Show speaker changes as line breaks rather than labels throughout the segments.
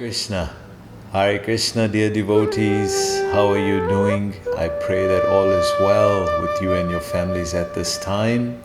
Krishna. Hare Krishna, dear devotees. How are you doing? I pray that all is well with you and your families at this time.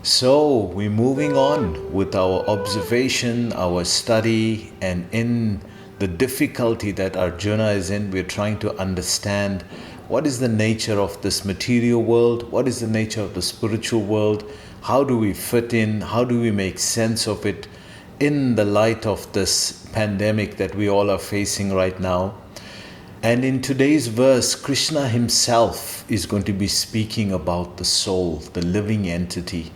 So, we're moving on with our observation, our study, and in the difficulty that Arjuna is in, we're trying to understand what is the nature of this material world, what is the nature of the spiritual world, how do we fit in, how do we make sense of it in the light of this pandemic that we all are facing right now. And in today's verse, Krishna himself is going to be speaking about the soul, the living entity.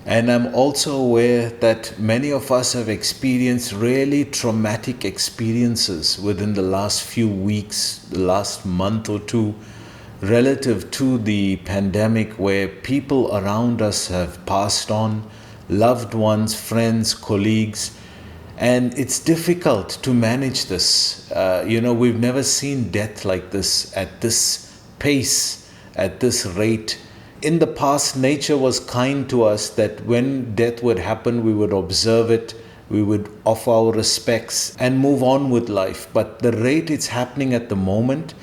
And I'm also aware that many of us have experienced really traumatic experiences within the last few weeks, the last month or two, relative to the pandemic, where people around us have passed on, loved ones, friends, colleagues, and it's difficult to manage this. We've never seen death like this, at this pace, at this rate. In the past, nature was kind to us that when death would happen, we would observe it, we would offer our respects and move on with life. But the rate it's happening at the moment,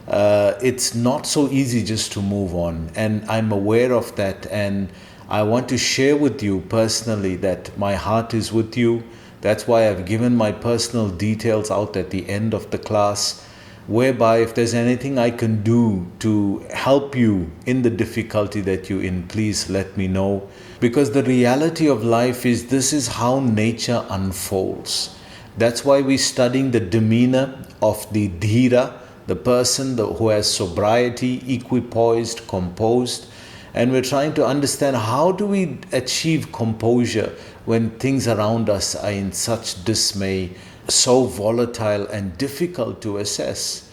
it's not so easy just to move on. And I'm aware of that, and I want to share with you personally that my heart is with you. That's why I've given my personal details out at the end of the class, whereby if there's anything I can do to help you in the difficulty that you're in, please let me know. Because the reality of life is this is how nature unfolds. That's why we're studying the demeanor of the dhira, the person who has sobriety, equipoised, composed. And we're trying to understand how do we achieve composure when things around us are in such dismay, so volatile and difficult to assess.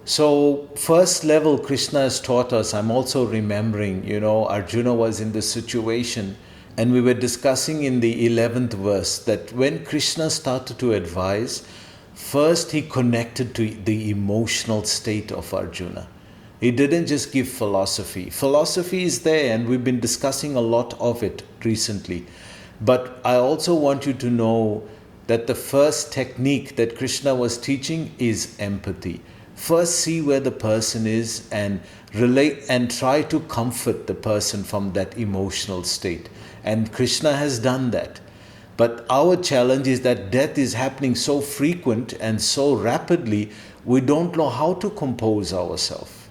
So first level Krishna has taught us, I'm also remembering, Arjuna was in this situation, and we were discussing in the 11th verse that when Krishna started to advise, first he connected to the emotional state of Arjuna. He didn't just give philosophy. Philosophy is there, and we've been discussing a lot of it recently. But I also want you to know that the first technique that Krishna was teaching is empathy. First, see where the person is and relate and try to comfort the person from that emotional state. And Krishna has done that. But our challenge is that death is happening so frequent and so rapidly, we don't know how to compose ourselves.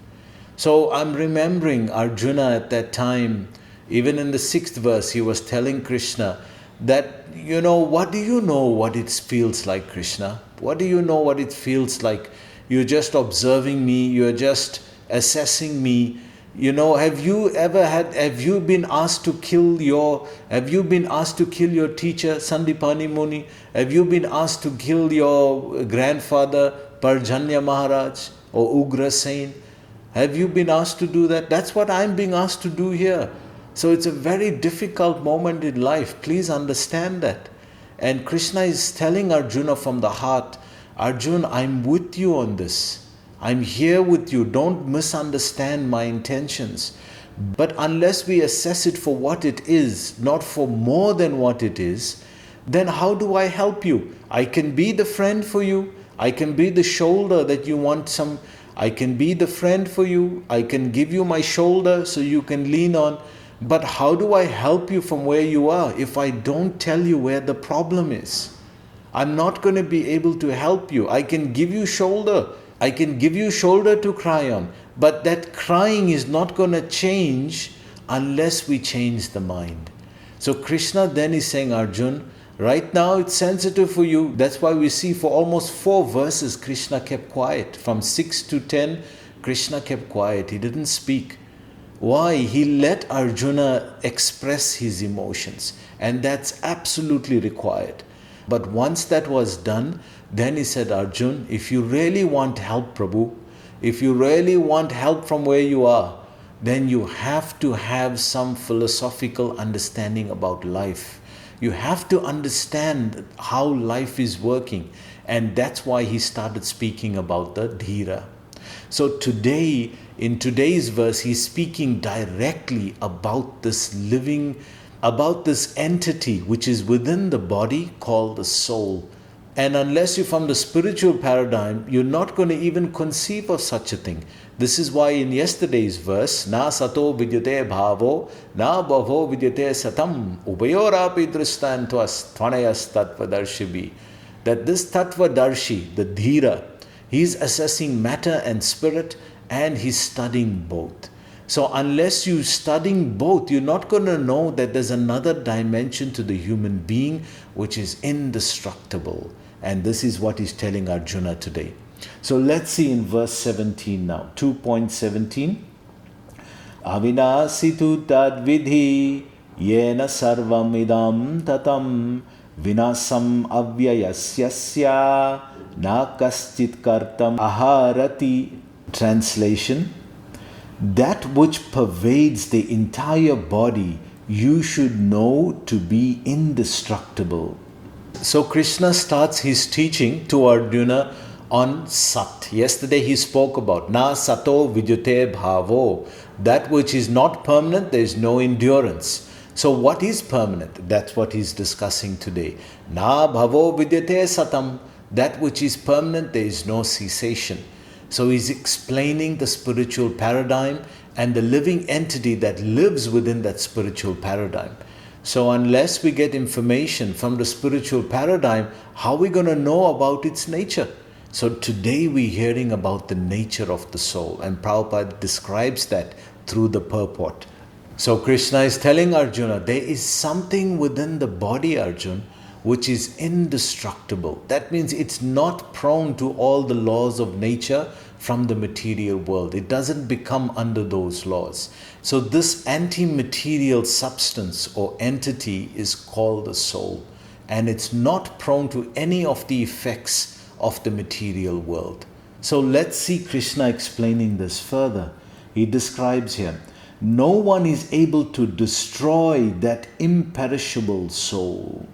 So I'm remembering Arjuna at that time, even in the 6th verse, he was telling Krishna that, what do you know what it feels like, Krishna? What do you know what it feels like? You're just observing me, you're just assessing me. Have you been asked to kill your teacher, Sandipani Muni? Have you been asked to kill your grandfather, Parjanya Maharaj or Ugrasen? Have you been asked to do that? That's what I'm being asked to do here. So it's a very difficult moment in life. Please understand that. And Krishna is telling Arjuna from the heart, Arjun, I'm with you on this. I'm here with you. Don't misunderstand my intentions. But unless we assess it for what it is, not for more than what it is, then how do I help you? I can be the friend for you. I can be the shoulder that you want I can be the friend for you. I can give you my shoulder so you can lean on. But how do I help you from where you are if I don't tell you where the problem is? I'm not going to be able to help you. I can give you shoulder. I can give you shoulder to cry on. But that crying is not going to change unless we change the mind. So Krishna then is saying, Arjun, right now it's sensitive for you. That's why we see for almost 4 verses Krishna kept quiet. From 6 to 10, Krishna kept quiet. He didn't speak. Why? He let Arjuna express his emotions. And that's absolutely required. But once that was done, then he said, Arjun, if you really want help, Prabhu, if you really want help from where you are, then you have to have some philosophical understanding about life. You have to understand how life is working. And that's why he started speaking about the dhira. So today, in today's verse, he's speaking directly about this living, about this entity which is within the body called the soul. And unless you're from the spiritual paradigm, you're not going to even conceive of such a thing. This is why in yesterday's verse, na sato vidyate bhavo, na bhavo vidyate satam, ubayorapi drishtantvas tvanayas tattvadarshibhi. That this tattvadarshi, the dhira, he's assessing matter and spirit, and he's studying both. So unless you're studying both, you're not going to know that there's another dimension to the human being which is indestructible. And this is what he's telling Arjuna today. So let's see in verse 17 now. 2.17. Avinasitu tad vidhi yena sarvam idam tatam vinasam avyayasyasya na kaschit kartam aharati. Translation: that which pervades the entire body you should know to be indestructible. So Krishna starts his teaching to Arjuna on Sat. Yesterday he spoke about Na Sato Vidyate Bhavo. That which is not permanent, there is no endurance. So what is permanent? That's what he's discussing today. Na Bhavo Vidyate Satam. That which is permanent, there is no cessation. So he's explaining the spiritual paradigm and the living entity that lives within that spiritual paradigm. So unless we get information from the spiritual paradigm, how are we going to know about its nature? So today we're hearing about the nature of the soul, and Prabhupada describes that through the purport. So Krishna is telling Arjuna, there is something within the body, Arjuna, which is indestructible. That means it's not prone to all the laws of nature from the material world. It doesn't become under those laws. So this anti-material substance or entity is called the soul. And it's not prone to any of the effects of the material world. So let's see Krishna explaining this further. He describes here, no one is able to destroy that imperishable soul.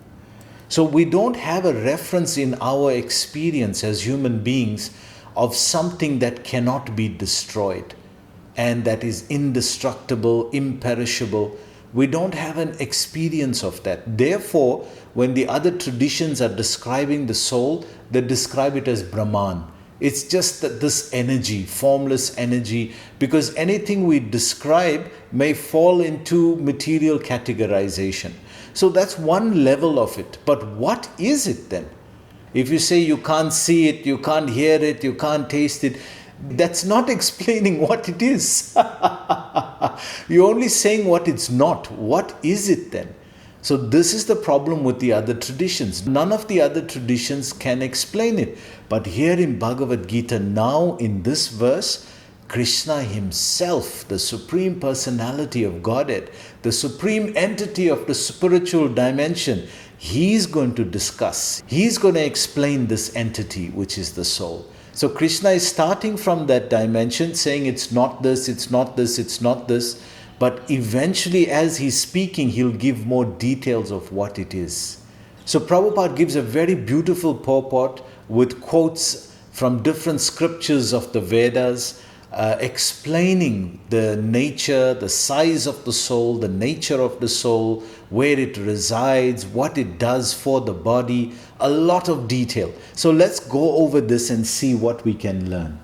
So we don't have a reference in our experience as human beings of something that cannot be destroyed and that is indestructible, imperishable. We don't have an experience of that. Therefore, when the other traditions are describing the soul, they describe it as Brahman. It's just that this energy, formless energy, because anything we describe may fall into material categorization. So that's one level of it. But what is it then? If you say you can't see it, you can't hear it, you can't taste it, that's not explaining what it is. You're only saying what it's not. What is it then? So this is the problem with the other traditions. None of the other traditions can explain it. But here in Bhagavad Gita, now in this verse, Krishna himself, the Supreme Personality of Godhead, the Supreme Entity of the spiritual dimension, he's going to discuss, he's going to explain this entity which is the soul. So Krishna is starting from that dimension, saying it's not this, it's not this, it's not this. But eventually as he's speaking, he'll give more details of what it is. So Prabhupada gives a very beautiful purport with quotes from different scriptures of the Vedas, explaining the nature, the size of the soul, the nature of the soul, where it resides, what it does for the body, a lot of detail. So let's go over this and see what we can learn.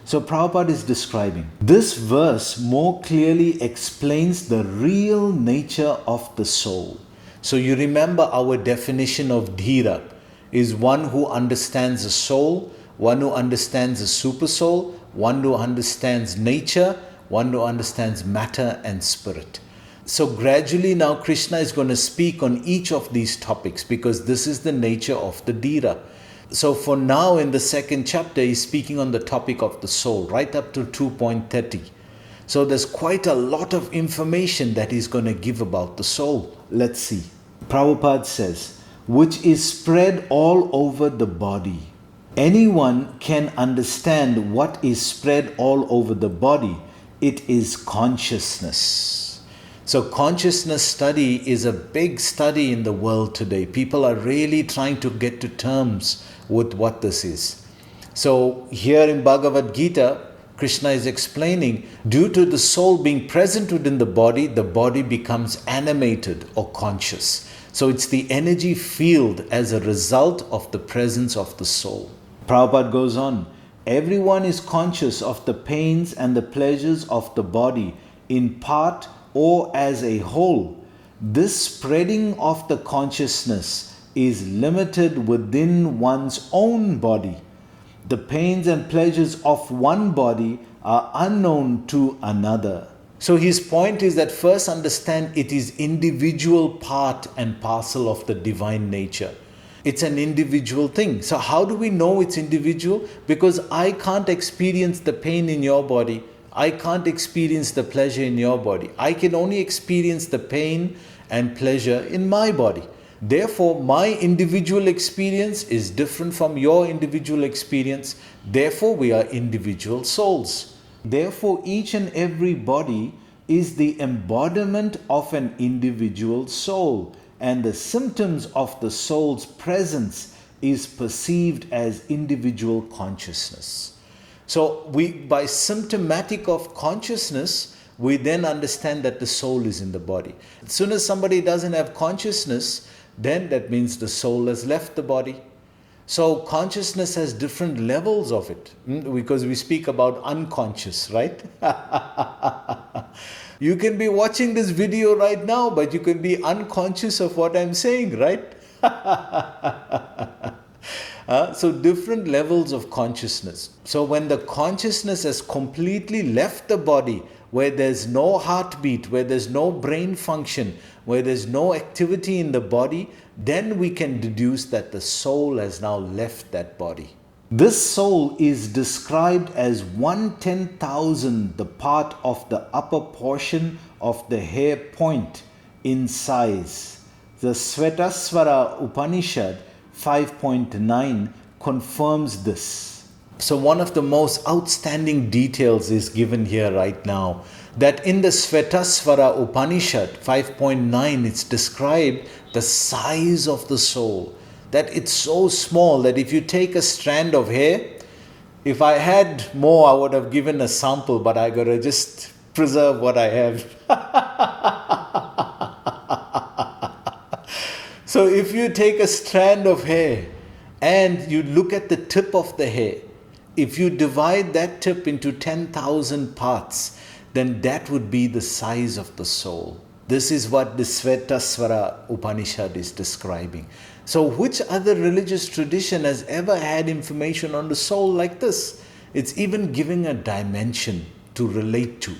So Prabhupada is describing, this verse more clearly explains the real nature of the soul. So you remember our definition of dhira is one who understands the soul, one who understands the super soul, one who understands nature, one who understands matter and spirit. So gradually now Krishna is going to speak on each of these topics because this is the nature of the dhira. So for now in the second chapter, he's speaking on the topic of the soul, right up to 2.30. So there's quite a lot of information that he's going to give about the soul. Let's see. Prabhupada says, which is spread all over the body. Anyone can understand what is spread all over the body. It is consciousness. So consciousness study is a big study in the world today. People are really trying to get to terms with what this is. So here in Bhagavad Gita, Krishna is explaining, due to the soul being present within the body becomes animated or conscious. So it's the energy field as a result of the presence of the soul. Prabhupada goes on, everyone is conscious of the pains and the pleasures of the body in part or as a whole. This spreading of the consciousness is limited within one's own body. The pains and pleasures of one body are unknown to another. So his point is that first understand it is individual part and parcel of the divine nature. It's an individual thing. So how do we know it's individual? Because I can't experience the pain in your body. I can't experience the pleasure in your body. I can only experience the pain and pleasure in my body. Therefore, my individual experience is different from your individual experience. Therefore, we are individual souls. Therefore, each and every body is the embodiment of an individual soul, and the symptoms of the soul's presence is perceived as individual consciousness. So, by symptomatic of consciousness, we then understand that the soul is in the body. As soon as somebody doesn't have consciousness, then that means the soul has left the body. So consciousness has different levels of it, because we speak about unconscious, right? You can be watching this video right now, but you can be unconscious of what I'm saying, right? So different levels of consciousness. So when the consciousness has completely left the body, where there's no heartbeat, where there's no brain function, where there's no activity in the body, then we can deduce that the soul has now left that body. This soul is described as 1/10,000 the part of the upper portion of the hair point in size. The Svetasvara Upanishad 5.9 confirms this. So one of the most outstanding details is given here right now, that in the Svetasvara Upanishad 5.9 it's described the size of the soul, that it's so small that if you take a strand of hair, if I had more I would have given a sample, but I gotta just preserve what I have. So if you take a strand of hair and you look at the tip of the hair, if you divide that tip into 10,000 parts, then that would be the size of the soul. This is what the Svetasvara Upanishad is describing. So which other religious tradition has ever had information on the soul like this? It's even giving a dimension to relate to.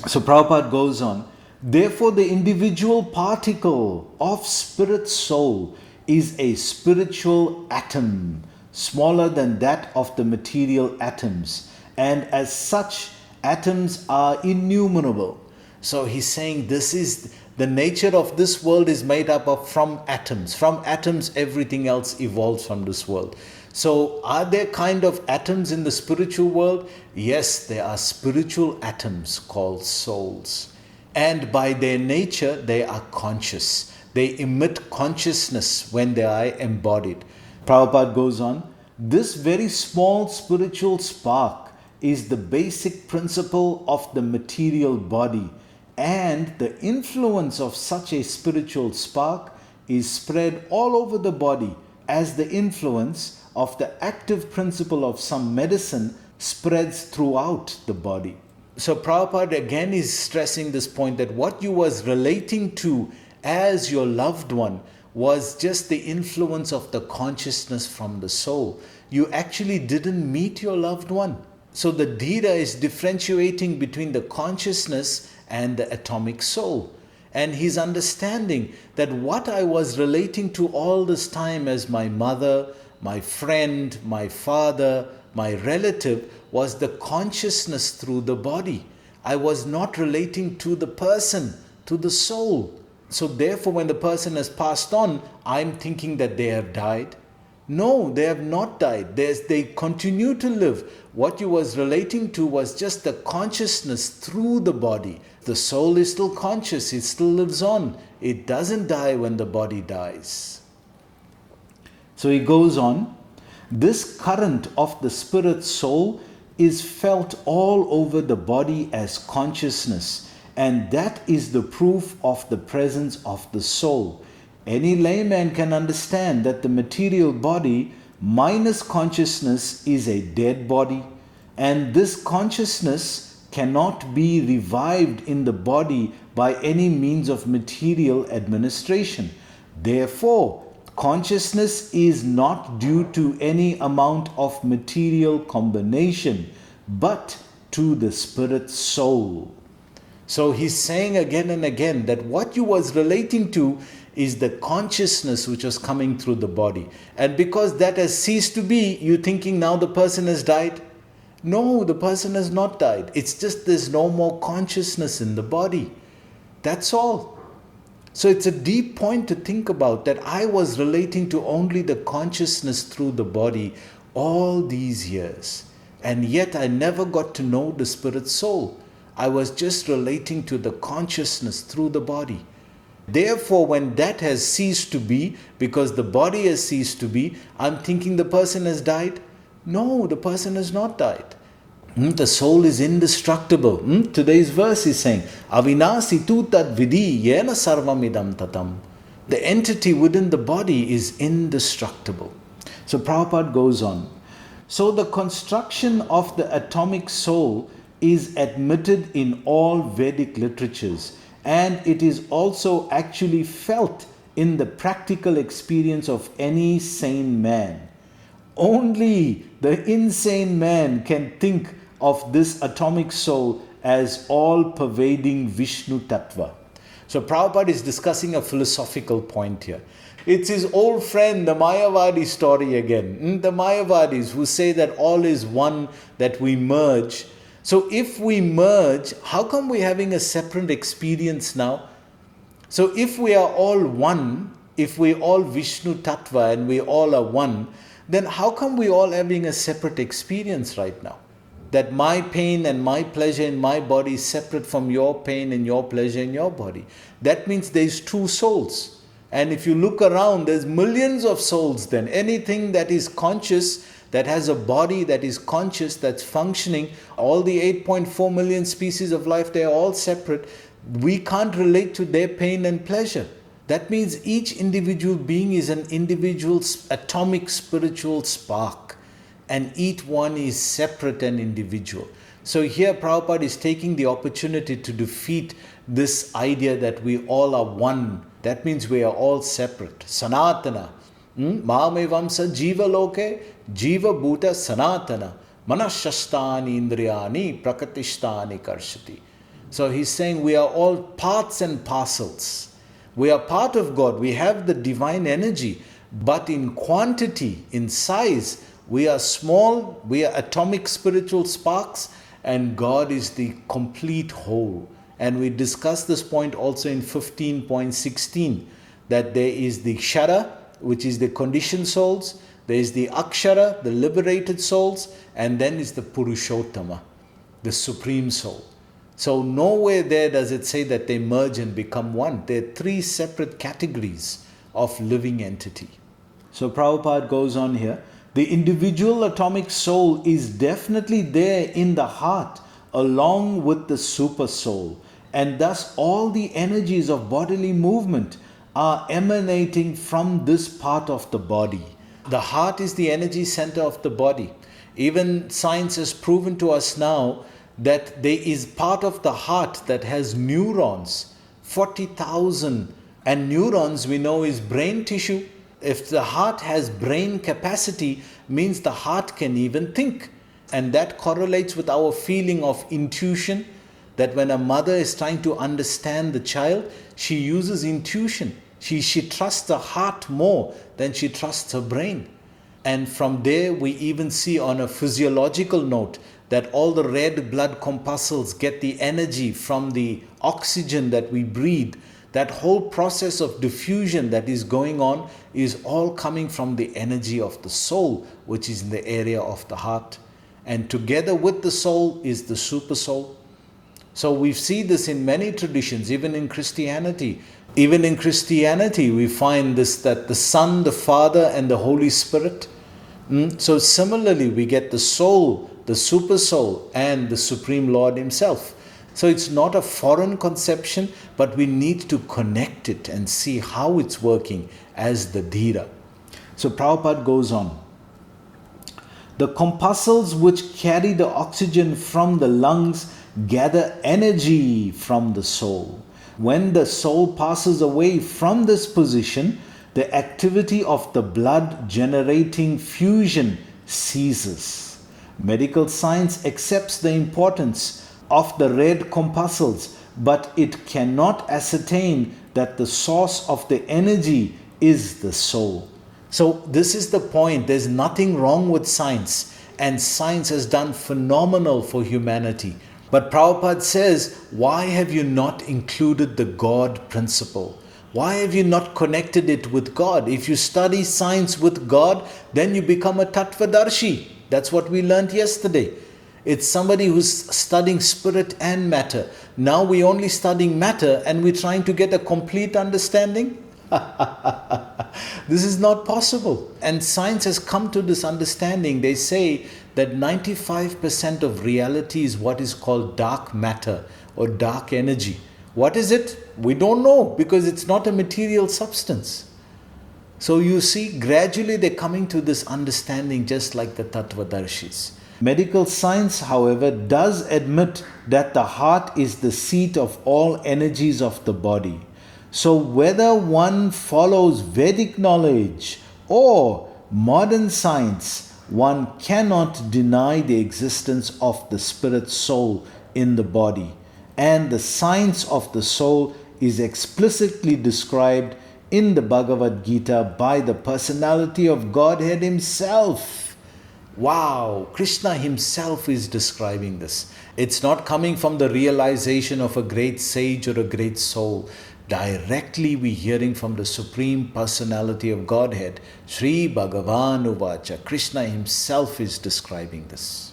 So Prabhupada goes on, therefore the individual particle of spirit soul is a spiritual atom, smaller than that of the material atoms, and as such atoms are innumerable. So he's saying this is the nature of this world is made up of from atoms. From atoms everything else evolves from this world. So are there kind of atoms in the spiritual world? Yes, there are spiritual atoms called souls. And by their nature they are conscious. They emit consciousness when they are embodied. Prabhupada goes on, this very small spiritual spark is the basic principle of the material body, and the influence of such a spiritual spark is spread all over the body as the influence of the active principle of some medicine spreads throughout the body. So Prabhupada again is stressing this point that what you was relating to as your loved one was just the influence of the consciousness from the soul. You actually didn't meet your loved one. So the Dhira is differentiating between the consciousness and the atomic soul. And he's understanding that what I was relating to all this time as my mother, my friend, my father, my relative was the consciousness through the body. I was not relating to the person, to the soul. So therefore when the person has passed on, I'm thinking that they have died. No, they have not died. They continue to live. What you was relating to was just the consciousness through the body. The soul is still conscious. It still lives on. It doesn't die when the body dies. So he goes on. This current of the spirit soul is felt all over the body as consciousness, and that is the proof of the presence of the soul. Any layman can understand that the material body minus consciousness is a dead body, and this consciousness cannot be revived in the body by any means of material administration. Therefore, consciousness is not due to any amount of material combination, but to the spirit soul. So he's saying again and again that what you was relating to is the consciousness which was coming through the body. And because that has ceased to be, you're thinking now the person has died. No, the person has not died. It's just there's no more consciousness in the body. That's all. So it's a deep point to think about, that I was relating to only the consciousness through the body all these years. And yet I never got to know the spirit soul. I was just relating to the consciousness through the body. Therefore, when that has ceased to be, because the body has ceased to be, I'm thinking the person has died. No, the person has not died. The soul is indestructible. Today's verse is saying, Avinasi tu tad vidhi yena sarvam idam tatam. The entity within the body is indestructible. So Prabhupada goes on. So the construction of the atomic soul is admitted in all Vedic literatures, and it is also actually felt in the practical experience of any sane man. Only the insane man can think of this atomic soul as all-pervading Vishnu Tattva. So Prabhupada is discussing a philosophical point here. It's his old friend, the Mayavadi story again. The Mayavadis who say that all is one, that we merge. So if we merge, how come we're having a separate experience now? So if we are all one, if we're all Vishnu Tattva and we all are one, then how come we're all having a separate experience right now? That my pain and my pleasure in my body is separate from your pain and your pleasure in your body. That means there's two souls. And if you look around, there's millions of souls then. Anything that is conscious, that has a body that is conscious, that's functioning, all the 8.4 million species of life, they're all separate. We can't relate to their pain and pleasure. That means each individual being is an individual atomic spiritual spark, and each one is separate and individual. So here Prabhupada is taking the opportunity to defeat this idea that we all are one. That means we are all separate. Sanatana. Mamevamsa jiva loke jiva bhuta sanatana manashastani indriyani prakatishtani karshati. So he's saying we are all parts and parcels. We are part of God. We have the divine energy. But in quantity, in size, we are small. We are atomic spiritual sparks. And God is the complete whole. And we discussed this point also in 15.16, that there is the Kshara, which is the conditioned souls, there is the Akshara, the liberated souls, and then is the Purushottama, the supreme soul. So nowhere there does it say that they merge and become one. There are three separate categories of living entity. So Prabhupada goes on here. The individual atomic soul is definitely there in the heart along with the super soul. And thus all the energies of bodily movement are emanating from this part of the body. The heart is the energy center of the body. Even science has proven to us now that there is part of the heart that has neurons, 40,000. And neurons we know is brain tissue. If the heart has brain capacity, means the heart can even think. And that correlates with our feeling of intuition, that when a mother is trying to understand the child, she uses intuition. She trusts the heart more than she trusts her brain. And from there we even see on a physiological note that all the red blood corpuscles get the energy from the oxygen that we breathe. That whole process of diffusion that is going on is all coming from the energy of the soul, which is in the area of the heart. And together with the soul is the super soul. So we see this in many traditions, even in Christianity. Even in Christianity, we find this, that the Son, the Father, and the Holy Spirit. So similarly, we get the soul, the super soul, and the Supreme Lord Himself. So it's not a foreign conception, but we need to connect it and see how it's working as the dhira. So Prabhupada goes on. The corpuscles which carry the oxygen from the lungs gather energy from the soul. When the soul passes away from this position, the activity of the blood generating fusion ceases. Medical science accepts the importance of the red corpuscles, but it cannot ascertain that the source of the energy is the soul. So this is the point. There's nothing wrong with science, and science has done phenomenal for humanity. But Prabhupada says, why have you not included the God principle? Why have you not connected it with God? If you study science with God, then you become a Tattvadarshi. That's what we learned yesterday. It's somebody who's studying spirit and matter. Now we're only studying matter and we're trying to get a complete understanding. This is not possible. And science has come to this understanding. They say that 95% of reality is what is called dark matter or dark energy. What is it? We don't know, because it's not a material substance. So you see, gradually they're coming to this understanding, just like the Tattvadarshis. Medical science, however, does admit that the heart is the seat of all energies of the body. So whether one follows Vedic knowledge or modern science, one cannot deny the existence of the spirit soul in the body. And the science of the soul is explicitly described in the Bhagavad Gita by the personality of Godhead himself. Wow, Krishna himself is describing this. It's not coming from the realization of a great sage or a great soul. Directly we're hearing from the Supreme Personality of Godhead, Sri Bhagavan Uvacha. Krishna himself is describing this.